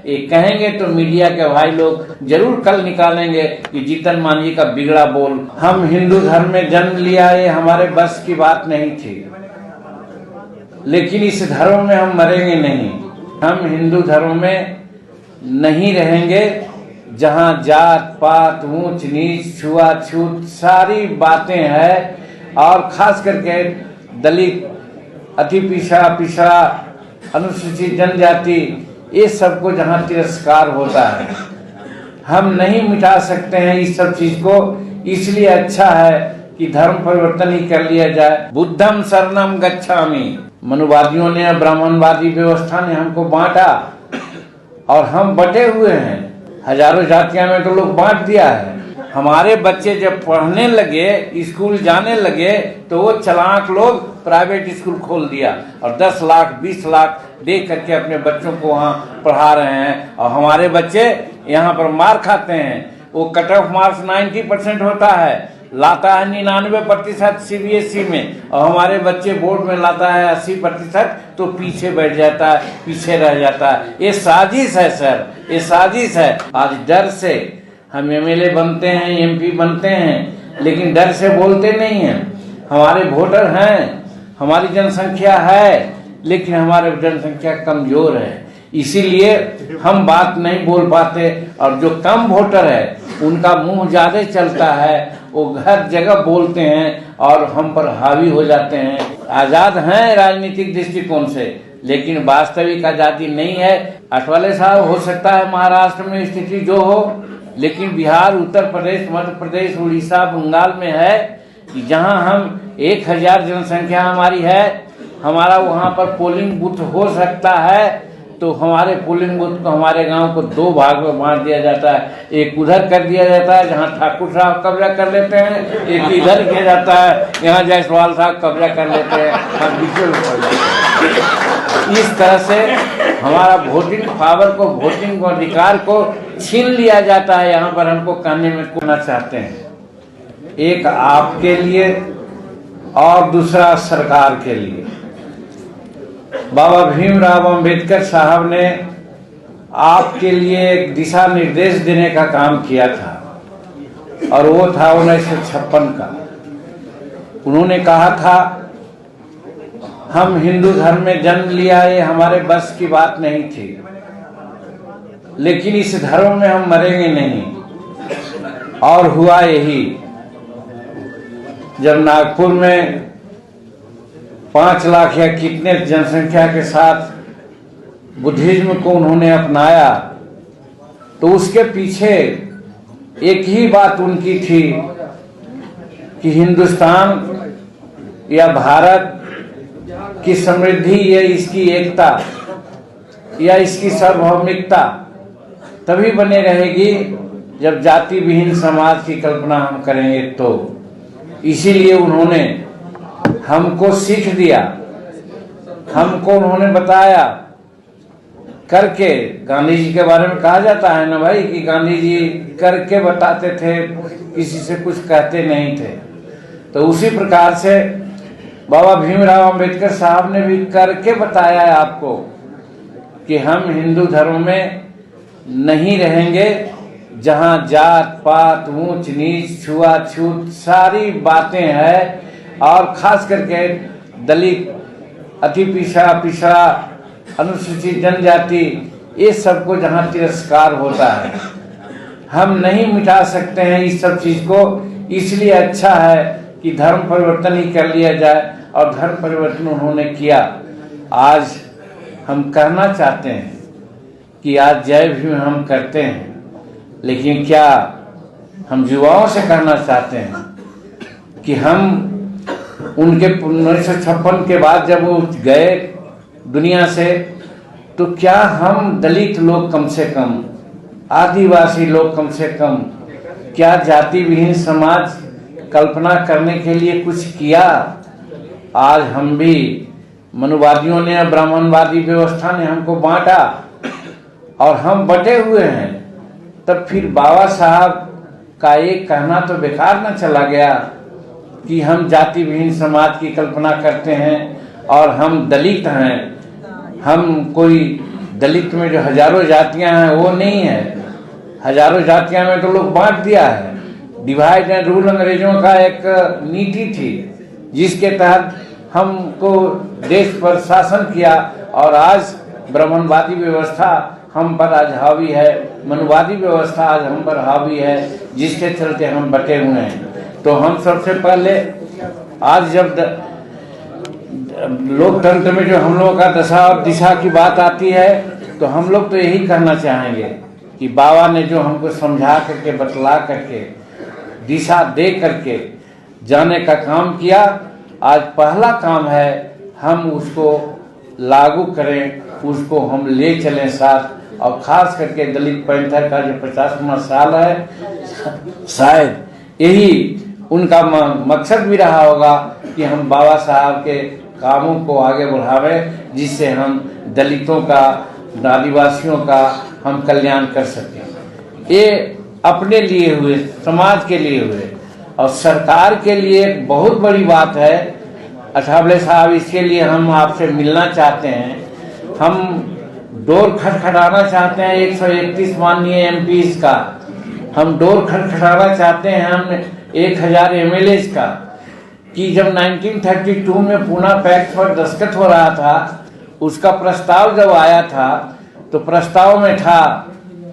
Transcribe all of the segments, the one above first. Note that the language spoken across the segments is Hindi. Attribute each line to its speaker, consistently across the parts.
Speaker 1: ये कहेंगे तो मीडिया के भाई लोग जरूर कल निकालेंगे कि जीतन मांझी का बिगड़ा बोल। हम हिंदू धर्म में जन्म लिया, ये हमारे बस की बात नहीं थी, लेकिन इस धर्म में हम मरेंगे नहीं। हम हिंदू धर्म में नहीं रहेंगे जहां जात पात ऊंच नीच छुआछूत सारी बातें हैं, और खास करके दलित अति पिछड़ा अनुसूचित जनजाति ये सबको जहां तिरस्कार होता है, हम नहीं मिटा सकते हैं इस सब चीज को। इसलिए अच्छा है कि धर्म परिवर्तन ही कर लिया जाए। बुद्धम शरणम गच्छामि। मनुवादियों ने, ब्राह्मणवादी व्यवस्था ने हमको बांटा और हम बटे हुए हैं। हजारों जातियां में तो लोग बांट दिया है। हमारे बच्चे जब पढ़ने लगे, स्कूल जाने लगे, तो वो चालाक लोग प्राइवेट स्कूल खोल दिया और 10 लाख 20 लाख दे करके अपने बच्चों को वहाँ पढ़ा रहे हैं। और हमारे बच्चे यहाँ पर मार खाते हैं। वो कट ऑफ मार्क्स 90% होता है, लाता है 99% CBSE में, और हमारे बच्चे बोर्ड में लाता है 80%, तो पीछे बैठ जाता है, पीछे रह जाता है। ये साजिश है सर, ये साजिश है। आज डर से हम MLA बनते हैं, MP बनते हैं, लेकिन डर से बोलते नहीं हैं। हमारे वोटर हैं, हमारी जनसंख्या है, लेकिन हमारे जनसंख्या कमजोर है, इसीलिए हम बात नहीं बोल पाते। और जो कम वोटर है उनका मुंह ज्यादा चलता है, वो हर जगह बोलते हैं और हम पर हावी हो जाते हैं। आजाद हैं राजनीतिक दृष्टिकोण से, लेकिन वास्तविक आजादी नहीं है। अठवाले साहब, हो सकता है महाराष्ट्र में स्थिति जो हो, लेकिन बिहार, उत्तर प्रदेश, मध्य प्रदेश, उड़ीसा, बंगाल में है कि जहां हम 1000 जनसंख्या हमारी है, हमारा वहां पर पोलिंग बूथ हो सकता है, तो हमारे पोलिंग बूथ को, हमारे गांव को 2 भाग में बांट दिया जाता है। एक उधर कर दिया जाता है जहां ठाकुर साहब कब्जा कर लेते हैं, एक इधर किया जाता है यहाँ जायसवाल साहब कब्जा कर लेते हैं, हम बीच में पड़ जाते हैं। इस तरह से हमारा वोटिंग पावर को, वोटिंग अधिकार को छीन लिया जाता है। यहाँ पर हमको कहने में कोना चाहते हैं, एक आपके लिए और दूसरा सरकार के लिए। बाबा भीमराव अंबेडकर साहब ने आपके लिए एक दिशा निर्देश देने का काम किया था, और वो था 1956 का। उन्होंने कहा था, हम हिंदू धर्म में जन्म लिया, ये हमारे बस की बात नहीं थी, लेकिन इस धर्म में हम मरेंगे नहीं। और हुआ यही। जब नागपुर में 5 लाख या कितने जनसंख्या के साथ बुद्धिज्म को उन्होंने अपनाया, तो उसके पीछे एक ही बात उनकी थी कि हिंदुस्तान या भारत की समृद्धि या इसकी एकता या इसकी सार्वभौमिकता तभी बने रहेगी जब जाति विहीन समाज की कल्पना हम करेंगे। तो इसीलिए उन्होंने हमको सीख दिया, हमको उन्होंने बताया करके। गांधी जी के बारे में कहा जाता है ना भाई कि गांधी जी करके बताते थे, किसी से कुछ कहते नहीं थे। तो उसी प्रकार से बाबा भीमराव अंबेडकर साहब ने भी करके बताया है आपको कि हम हिंदू धर्म में नहीं रहेंगे जहां जात पात ऊंच नीच छुआछूत सारी बातें हैं, और खास करके दलित अति पिछड़ा अनुसूचित जनजाति ये सबको जहां तिरस्कार होता है, हम नहीं मिटा सकते हैं इस सब चीज को। इसलिए अच्छा है कि धर्म परिवर्तन ही कर लिया जाए, और धर्म परिवर्तन उन्होंने किया। आज हम कहना चाहते हैं कि आज जय भीम हम करते हैं, लेकिन क्या हम युवाओं से कहना चाहते हैं कि हम उनके 1956 के बाद जब वो गए दुनिया से, तो क्या हम दलित लोग कम से कम, आदिवासी लोग कम से कम, क्या जाति विहीन समाज कल्पना करने के लिए कुछ किया? आज हम भी, मनुवादियों ने, ब्राह्मणवादी व्यवस्था ने हमको बांटा और हम बटे हुए हैं। तब फिर बाबा साहब का एक कहना तो बेकार न चला गया कि हम जाति विहीन समाज की कल्पना करते हैं और हम दलित हैं, हम कोई दलित में जो हजारों जातियां हैं वो नहीं है। हजारों जातियां में तो लोग बांट दिया है। डिवाइड एंड रूल अंग्रेजों का एक नीति थी जिसके तहत हमको देश पर शासन किया, और आज ब्राह्मणवादी व्यवस्था हम पर आज हावी है, मनुवादी व्यवस्था आज हम पर हावी है, जिसके चलते हम बटे हुए हैं। तो हम सबसे पहले आज जब लोकतंत्र में जो हम लोगों का दशा और दिशा की बात आती है, तो हम लोग तो यही कहना चाहेंगे कि बाबा ने जो हमको समझा करके, बतला करके, दिशा दे करके जाने का काम किया, आज पहला काम है हम उसको लागू करें, उसको हम ले चलें साथ। और खास करके दलित पैंथर का जो 50वां साल है, शायद यही उनका मकसद भी रहा होगा कि हम बाबा साहब के कामों को आगे बढ़ावें, जिससे हम दलितों का, आदिवासियों का हम कल्याण कर सकें। ये अपने लिए हुए, समाज के लिए हुए, और सरकार के लिए एक बहुत बड़ी बात है। अठावले साहब, इसके लिए हम आपसे मिलना चाहते हैं। हम डोर खटखटाना चाहते हैं 131 माननीय एमपीज का, हम डोर खटखटाना चाहते हैं हम 1000 एमएलए का, कि जब 1932 में पूना पैक्ट पर दस्तखत हो रहा था, उसका प्रस्ताव जब आया था, तो प्रस्ताव में था,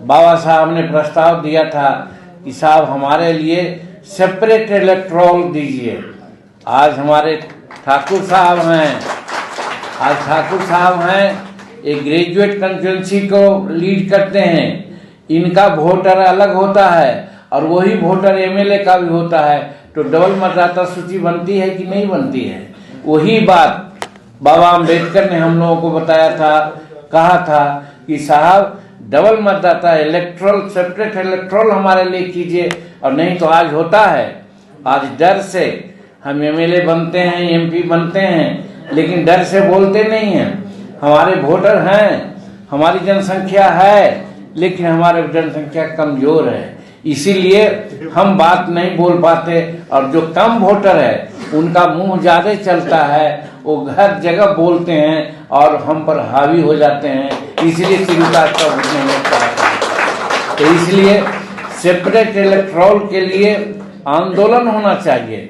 Speaker 1: बाबा साहब ने प्रस्ताव दिया था कि साहब हमारे लिए सेपरेट इलेक्टोरल दीजिए। आज हमारे ठाकुर साहब हैं, एक ग्रेजुएट कंस्टिट्यूंसी को लीड करते हैं। इनका वोटर अलग होता है और वही वोटर एमएलए का भी होता है, तो डबल मतदाता सूची बनती है कि नहीं बनती है? वही बात बाबा अम्बेडकर ने हम लोगों को बताया था, कहा था कि साहब डबल मतदाता इलेक्ट्रल, सेपरेट इलेक्ट्रल हमारे लिए कीजिए। और नहीं तो आज होता है, आज डर से हम एमएलए बनते हैं, एमपी बनते हैं, लेकिन डर से बोलते नहीं हैं। हमारे वोटर हैं, हमारी जनसंख्या है, लेकिन हमारे जनसंख्या कमजोर है, इसीलिए हम बात नहीं बोल पाते। और जो कम वोटर है उनका मुंह ज्यादा चलता है, वो हर जगह बोलते हैं और हम पर हावी हो जाते हैं, इसलिए स्वीकार का वोट नहीं होता है। तो इसलिए सेपरेट इलेक्टोरल के लिए आंदोलन होना चाहिए।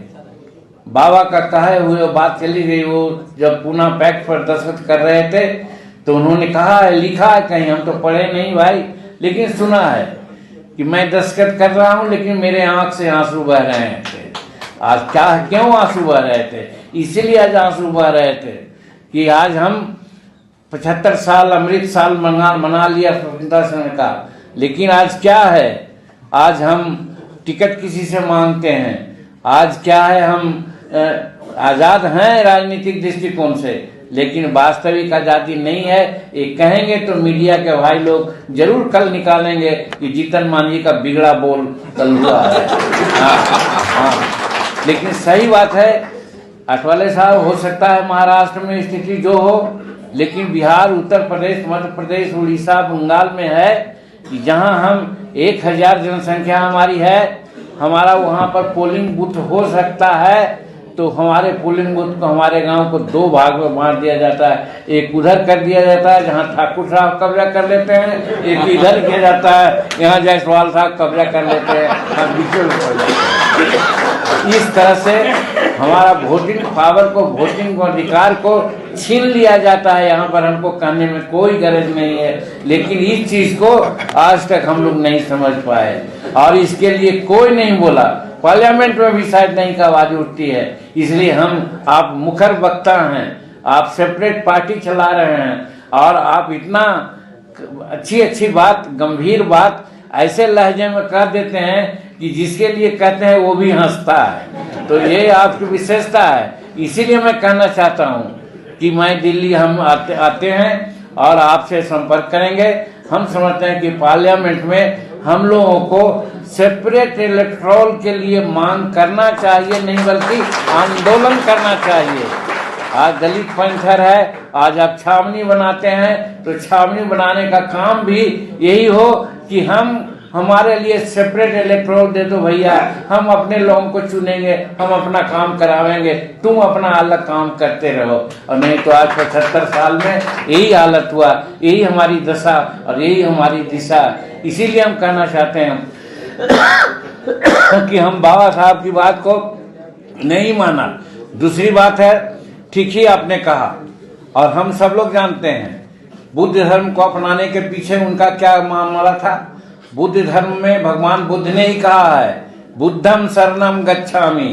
Speaker 1: बाबा का कहे हुए बात चली गई। वो जब पूना पैक्ट पर दस्तखत कर रहे थे, तो उन्होंने कहा है, लिखा है कहीं, हम तो पढ़े नहीं भाई, लेकिन सुना है कि मैं दस्तखत कर रहा हूं, लेकिन मेरे आंख से आंसू बह रहे थे। आज क्या, क्यों आंसू बह रहे थे? इसीलिए आज आंसू बह रहे थे कि आज हम 75 साल अमृत साल मना लिया स्वतंत्रता संघ का, लेकिन आज क्या है? आज हम टिकट किसी से मांगते हैं। आज क्या है, हम आजाद हैं राजनीतिक दृष्टिकोण से, लेकिन वास्तविक आजादी नहीं है। ये कहेंगे तो मीडिया के भाई लोग जरूर कल निकालेंगे कि जीतन मांझी का बिगड़ा बोल कल हुआ है। हाँ, लेकिन सही बात है, अठवाले साहब, हो सकता है महाराष्ट्र में स्थिति जो हो, लेकिन बिहार, उत्तर प्रदेश, मध्य प्रदेश, उड़ीसा, बंगाल में है कि जहां हम 1000 जनसंख्या हमारी है, हमारा वहां पर पोलिंग बूथ हो सकता है, तो हमारे पोलिंग बूथ को, हमारे गांव को 2 भाग में बांट दिया जाता है। एक उधर कर दिया जाता है जहां ठाकुर साहब कब्जा कर लेते हैं, एक इधर किया जाता है यहाँ जायसवाल साहब कब्जा कर लेते हैं, हम बीच में पड़ जाते हैं। इस तरह से हमारा वोटिंग पावर को, वोटिंग अधिकार को छीन लिया जाता है। यहाँ पर हमको कहने में कोई गरज नहीं है, लेकिन इस चीज को आज तक हम लोग नहीं समझ पाए, और इसके लिए कोई नहीं बोला। पार्लियामेंट में भी शायद नहीं का आवाज उठती है। इसलिए हम, आप मुखर वक्ता हैं, आप सेपरेट पार्टी चला रहे हैं, और आप इतना अच्छी बात, गंभीर बात ऐसे लहजे में कर देते हैं कि जिसके लिए कहते हैं वो भी हंसता है। तो ये आपकी विशेषता है। इसीलिए मैं कहना चाहता हूँ कि मैं दिल्ली, हम आते हैं और आपसे संपर्क करेंगे। हम समझते हैं कि पार्लियामेंट में हम लोगों को सेपरेट इलेक्टोरल के लिए मांग करना चाहिए, नहीं बल्कि आंदोलन करना चाहिए। आज दलित पैंथर है, आज आप छावनी बनाते हैं, तो छावनी बनाने का काम भी यही हो कि हमारे लिए सेपरेट इलेक्टोरल दे दो भैया, हम अपने लोगों को चुनेंगे, हम अपना काम करावेंगे, तुम अपना अलग काम करते रहो। और नहीं तो आज 75 साल में यही हालत हुआ, यही हमारी दशा और यही हमारी दिशा। इसीलिए हम कहना चाहते हैं कि हम बाबा साहब की बात को नहीं माना। दूसरी बात है, ठीक ही आपने कहा और हम सब लोग जानते हैं बुद्ध धर्म को अपनाने के पीछे उनका क्या मामला था। बुद्ध धर्म में भगवान बुद्ध ने ही कहा है बुद्धम शरणम गच्छामि।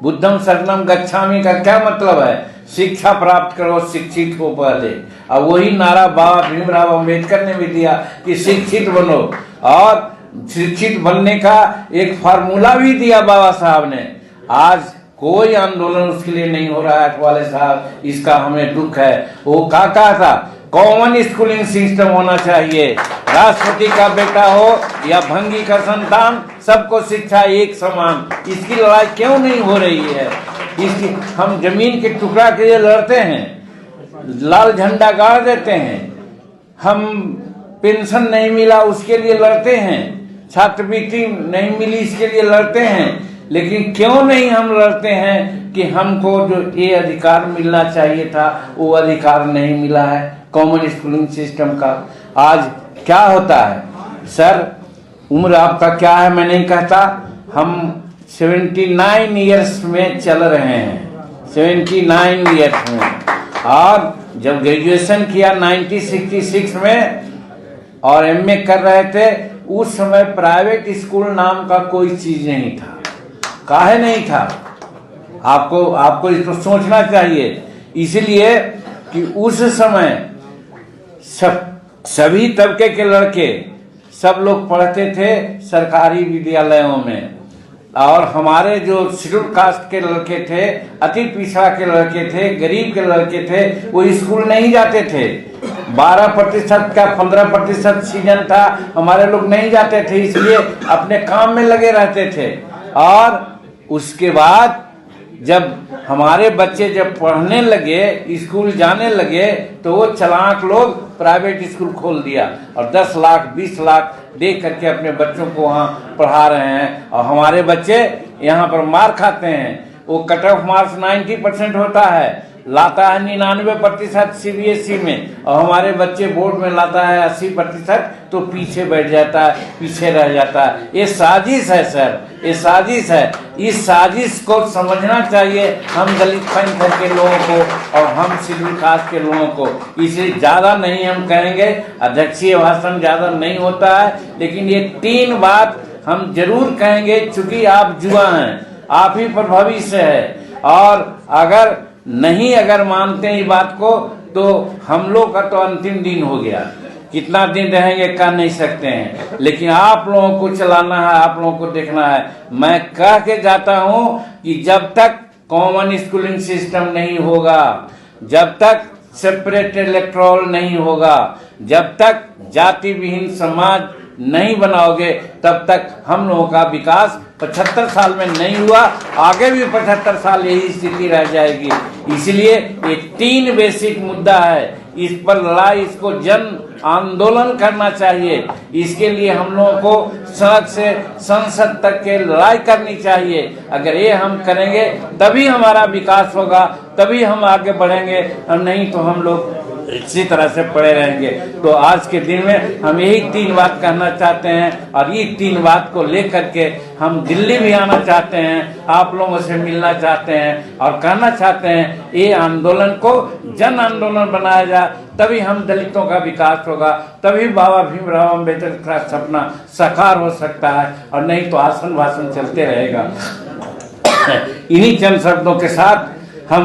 Speaker 1: बुद्धम शरणम गच्छामि का क्या मतलब है? शिक्षा प्राप्त करो, शिक्षित हो पहले। और वही नारा बाबा भीमराव अंबेडकर ने भी दिया कि शिक्षित बनो, और शिक्षित बनने का एक फार्मूला भी दिया बाबा साहब ने। आज कोई आंदोलन उसके लिए नहीं हो रहा है वाले साहब, इसका हमें दुख है। वो का कहा था कॉमन स्कूलिंग सिस्टम होना चाहिए, राष्ट्रपति का बेटा हो या भंगी का संतान, सबको शिक्षा एक समान। इसकी लड़ाई क्यों नहीं हो रही है? इसकी हम जमीन के टुकड़ा के लिए लड़ते हैं, लाल झंडा गाड़ देते हैं, हम पेंशन नहीं मिला उसके लिए लड़ते हैं, छात्रवृत्ति नहीं मिली इसके लिए लड़ते हैं, लेकिन क्यों नहीं हम लड़ते हैं कि हमको जो ये अधिकार मिलना चाहिए था वो अधिकार नहीं मिला है कॉमन स्कूलिंग सिस्टम का। आज क्या होता है सर, उम्र आपका क्या है मैं नहीं कहता, हम 79 ईयर्स में चल रहे हैं, 79 ईयर्स में। और जब ग्रेजुएशन किया 1966 में और एमए कर रहे थे, उस समय प्राइवेट स्कूल नाम का कोई चीज नहीं था। काहे नहीं था? आपको इसको सोचना चाहिए। इसलिए कि उस समय सभी तबके के लड़के सब लोग पढ़ते थे सरकारी विद्यालयों में, और हमारे जो शेड्यूल कास्ट के लड़के थे, अति पिछड़ा के लड़के थे, गरीब के लड़के थे, वो स्कूल नहीं जाते थे। 12% का 15% सीजन था, हमारे लोग नहीं जाते थे, इसलिए अपने काम में लगे रहते थे। और उसके बाद जब हमारे बच्चे जब पढ़ने लगे, स्कूल जाने लगे, तो वो चालाक लोग प्राइवेट स्कूल खोल दिया और 10 लाख 20 लाख दे करके अपने बच्चों को वहाँ पढ़ा रहे हैं। और हमारे बच्चे यहाँ पर मार खाते हैं। वो कट ऑफ मार्क्स 90% होता है, लाता है 99% सीबीएसई में, और हमारे बच्चे बोर्ड में लाता है 80%, तो पीछे बैठ जाता है, पीछे रह जाता है। ये साजिश है सर, ये साजिश है। इस साजिश को समझना चाहिए हम दलित पंथ के लोगों को और हम शेड्यूल कास्ट के लोगों को। इसलिए ज़्यादा नहीं हम कहेंगे, अध्यक्षीय भाषण ज़्यादा नहीं होता है, लेकिन ये 3 बात हम जरूर कहेंगे, चूंकि आप युवा हैं, आप ही पर भविष्य है। और अगर मानते हैं ये बात को, तो हम लोग का तो अंतिम दिन हो गया। कितना दिन रहेंगे कह नहीं सकते हैं, लेकिन आप लोगों को चलाना है, आप लोगों को देखना है। मैं कह के जाता हूं कि जब तक कॉमन स्कूलिंग सिस्टम नहीं होगा, जब तक सेपरेट इलेक्टोरल नहीं होगा, जब तक जाति विहीन समाज नहीं बनाओगे, तब तक हम लोगों का विकास 75 साल में नहीं हुआ, आगे भी 75 साल यही स्थिति रह जाएगी। इसलिए ये 3 बेसिक मुद्दा है, इस पर लड़ाई, इसको जन आंदोलन करना चाहिए। इसके लिए हम लोगों को सड़क से संसद तक के लड़ाई करनी चाहिए। अगर ये हम करेंगे तभी हमारा विकास होगा, तभी हम आगे बढ़ेंगे, और नहीं तो हम लोग इसी तरह से पड़े रहेंगे। तो आज के दिन में हम यही 3 बात कहना चाहते हैं, और ये 3 बात को लेकर के हम दिल्ली भी आना चाहते हैं, आप लोगों से मिलना चाहते हैं, और कहना चाहते हैं ये आंदोलन को जन आंदोलन बनाया जाए, तभी हम दलितों का विकास होगा, तभी बाबा भीमराव अम्बेडकर का सपना साकार हो सकता है, और नहीं तो आसन भाषण चलते रहेगा। इन्हीं चंद शब्दों के साथ हम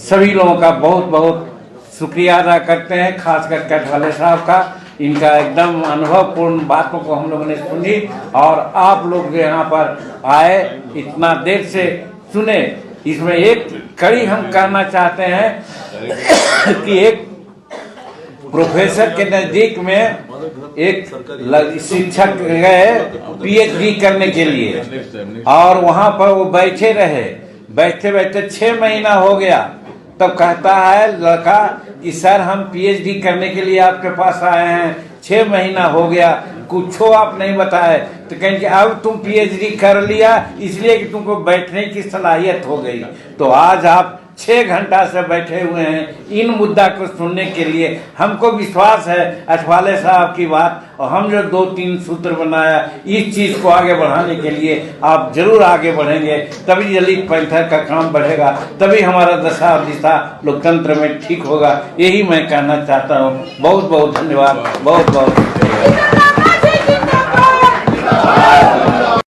Speaker 1: सभी लोगों का बहुत बहुत शुक्रिया अदा करते हैं, खास करके ढाले साहब का। इनका एकदम अनुभवपूर्ण बातों को हम लोगों ने सुनी, और आप लोग यहाँ पर आए, इतना देर से सुने। इसमें एक कड़ी हम कहना चाहते हैं कि एक प्रोफेसर के नजदीक में एक शिक्षक गए पीएचडी करने के लिए, और वहाँ पर वो बैठे रहे, बैठे बैठे 6 महीना हो गया। तब कहता है लड़का कि सर हम पीएचडी करने के लिए आपके पास आए हैं, 6 महीना हो गया, कुछ आप नहीं बताए, तो कहेंगे अब तुम पीएचडी कर लिया इसलिए कि तुमको बैठने की सलाहियत हो गई। तो आज आप 6 घंटा से बैठे हुए हैं इन मुद्दा को सुनने के लिए। हमको विश्वास है अठवाले साहब की बात, और हम जो 2-3 सूत्र बनाया इस चीज को आगे बढ़ाने के लिए आप जरूर आगे बढ़ेंगे, तभी दलित पैंथर का काम बढ़ेगा, तभी हमारा दशा और दिशा लोकतंत्र में ठीक होगा। यही मैं कहना चाहता हूँ। बहुत बहुत धन्यवाद, बहुत बहुत।